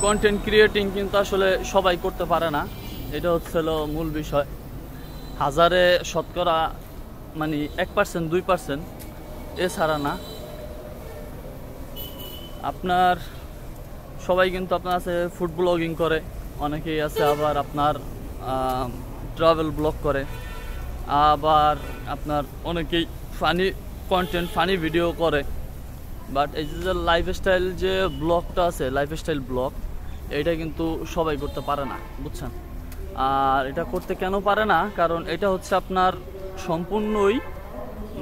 Content creating কিন্তু আসলে সবাই করতে পারে না, এটা হচ্ছিল মূল বিষয়। হাজারে শতকরা মানে 1% 2% এছাড়া না। আপনার সবাই কিন্তু আপনার আছে ফুড ব্লগিং করে, অনেকেই আছে আবার আপনার ট্রাভেল ব্লগ করে, আবার আপনার অনেকেই ফানি কন্টেন্ট ফানি ভিডিও করে। বাট এই যে লাইফস্টাইল যে ব্লগটা আছে, লাইফস্টাইল ব্লগ, এটা কিন্তু সবাই করতে পারে না, বুঝছেন। আর এটা করতে কেন পারে না, কারণ এটা হচ্ছে আপনার সম্পূর্ণই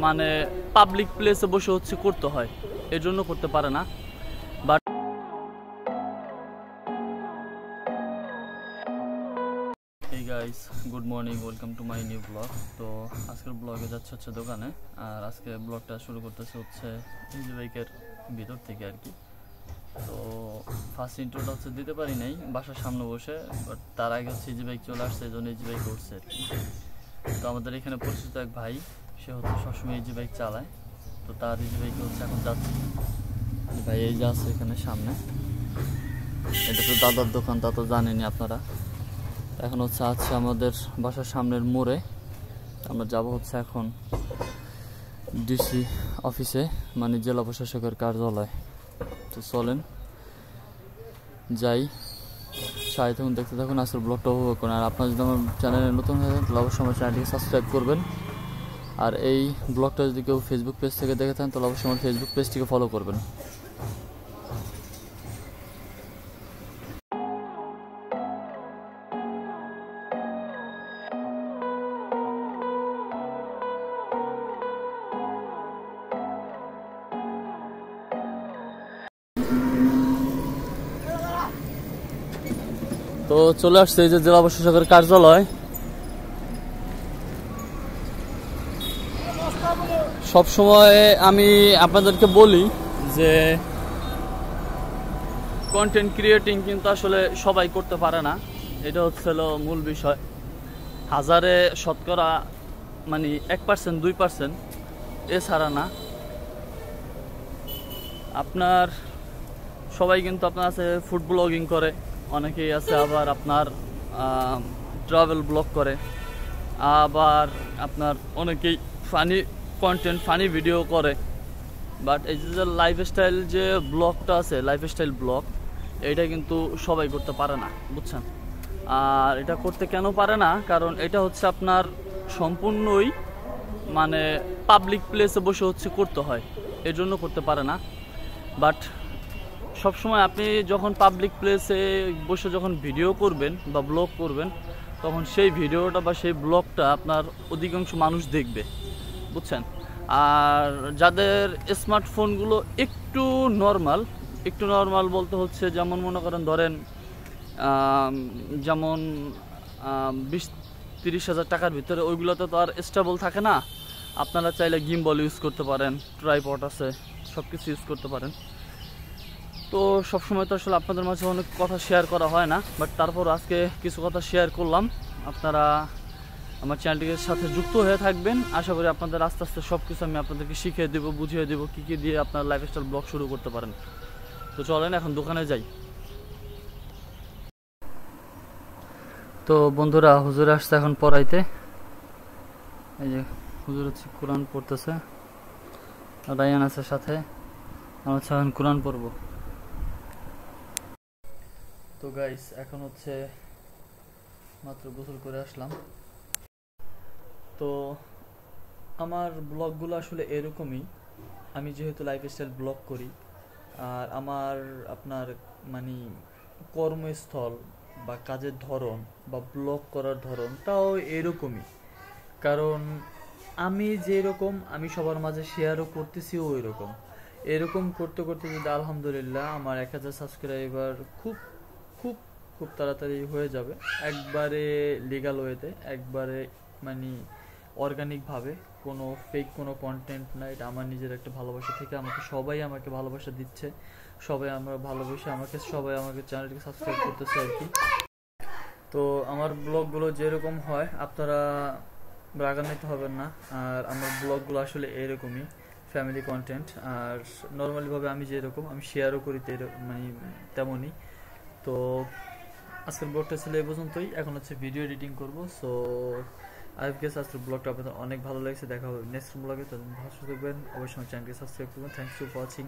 মানে পাবলিক প্লেসে বসে হচ্ছে করতে হয়, এর জন্য করতে পারে না। But hey guys, good morning, welcome to my new blog. তো আজকের ব্লগে যাচ্ছে হচ্ছে দোকানে, আর আজকে ব্লগটা শুরু করতেছে হচ্ছে ইজি বাইকের ভিতর থেকে আর কি। তো ফার্স্ট ইন্ট্রোটা হচ্ছে দিতে পারি নাই বাসার সামনে বসে, বাট তার আগে হচ্ছে ইজি বাইক চলে আসছে, এই জন্য ইজি বাইক উঠছে আর কি। তো আমাদের এখানে পরিচিত এক ভাই, সে হচ্ছে সবসময় ইজি বাইক চালায়, তো তার ইজি বাইকে হচ্ছে এখন যাচ্ছে ভাই। এই যে আছে এখানে সামনে, এটা তো দাদার দোকান, তা তো জানেনি আপনারা। এখন হচ্ছে আছে আমাদের বাসার সামনের মোড়ে, আমরা যাব হচ্ছে এখন ডিসি অফিসে, মানে জেলা প্রশাসকের কার্যালয়। তো চলেন যাই, সাথে থাকুন, দেখতে থাকুন, আজকের ব্লগটা উপভোগ করুন। আর আপনারা যদি আমার চ্যানেলে নতুন হয়ে থাকেন তাহলে অবশ্যই আমার চ্যানেলটিকে সাবস্ক্রাইব করবেন। আর এই ব্লগটা যদি কেউ ফেসবুক পেজ থেকে দেখে থাকেন তাহলে অবশ্যই আমার ফেসবুক পেজটিকে ফলো করবেন। তো চলে আসছে এই যে জেলা প্রশাসকের কার্যালয়। সবসময় আমি আপনাদেরকে বলি যে কন্টেন্ট ক্রিয়েটিং কিন্তু আসলে সবাই করতে পারে না, এটা হচ্ছিল মূল বিষয়। হাজারে শতকরা মানে 1% 2% এছাড়া না। আপনার সবাই কিন্তু আপনার আছে ফুড ব্লগিং করে, অনেকেই আছে আবার আপনার ট্রাভেল ব্লগ করে, আবার আপনার অনেকেই ফানি কন্টেন্ট ফানি ভিডিও করে। বাট এই যে লাইফস্টাইল যে ব্লগটা আছে, লাইফস্টাইল ব্লগ, এটা কিন্তু সবাই করতে পারে না, বুঝছেন। আর এটা করতে কেন পারে না, কারণ এটা হচ্ছে আপনার সম্পূর্ণই মানে পাবলিক প্লেসে বসে হচ্ছে করতে হয়, এর জন্য করতে পারে না। বাট সবসময় আপনি যখন পাবলিক প্লেসে বসে যখন ভিডিও করবেন বা ব্লগ করবেন, তখন সেই ভিডিওটা বা সেই ব্লগটা আপনার অধিকাংশ মানুষ দেখবে, বুঝছেন। আর যাদের স্মার্টফোনগুলো একটু নর্মাল বলতে হচ্ছে, যেমন মনে করেন ধরেন যেমন 20-30 হাজার টাকার ভিতরে, ওইগুলোতে তো আর স্টেবল থাকে না। আপনারা চাইলে গিম্বল ইউজ করতে পারেন, ট্রাইপড আছে, সব কিছু ইউজ করতে পারেন। তো সবসময় তো আসলে আপনাদের মাঝে অনেক কথা শেয়ার করা হয় না, বাট তারপর আজকে কিছু কথা শেয়ার করলাম। আপনারা আমার চ্যানেলটির সাথে যুক্ত হয়ে থাকবেন, আশা করি আপনাদের আস্তে আস্তে সব কিছু আমি আপনাদেরকে শিখিয়ে দেবো, বুঝিয়ে দেবো কী কী দিয়ে আপনার লাইফস্টাইল ব্লগ শুরু করতে পারেন। তো চলেন এখন দোকানে যাই। তো বন্ধুরা, হুজুর আসছে এখন পড়াইতে, এই যে হুজুর হচ্ছে কোরআন পড়তেছে, রায়ান আছে সাথে, আমরা হচ্ছে এখন কোরআন পড়বো। তো গাইস, এখন হচ্ছে মাত্র গোসল করে আসলাম। তো আমার ব্লগগুলো আসলে এরকমই, আমি যেহেতু লাইফস্টাইল ব্লগ করি, আর আমার আপনার মানে কর্মস্থল বা কাজের ধরন বা ব্লগ করার ধরনটাও এরকমই। কারণ আমি যেরকম আমি সবার মাঝে শেয়ারও করতেছি ওই রকম, এরকম করতে করতে যদি আলহামদুলিল্লাহ আমার 1000 সাবস্ক্রাইবার খুব খুব খুব তাড়াতাড়ি হয়ে যাবে, একবারে লিগাল ওয়েতে, একবারে মানে অর্গানিকভাবে, কোনো ফেক কোনো কন্টেন্ট না। এটা আমার নিজের একটা ভালোবাসা থেকে সবাই আমাকে ভালোবাসা দিচ্ছে, সবাই আমরা ভালোবেসে সবাই আমাকে চ্যানেলটিকে সাবস্ক্রাইব করতেছে আর কি। তো আমার ব্লগগুলো যেরকম হয় আপনারা রাগান্বিত হবেন না। আর আমার ব্লগগুলো আসলে এরকমই ফ্যামিলি কন্টেন্ট, আর নর্মালিভাবে আমি যেরকম আমি শেয়ারও করি মানে তেমনই। তো আজকের ব্লগটা ছিল এই পর্যন্তই। এখন হচ্ছে ভিডিও এডিটিং করব। সো আই গেস আজকের ব্লগটা আপনাদের অনেক ভালো লাগছে। দেখা হবে নেক্সট ব্লগে। তখন ভালো থাকবেন, অবশ্যই আমার চ্যানেলকে সাবস্ক্রাইব করবেন। Thanks for watching.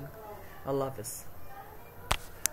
আল্লাহ হাফেজ।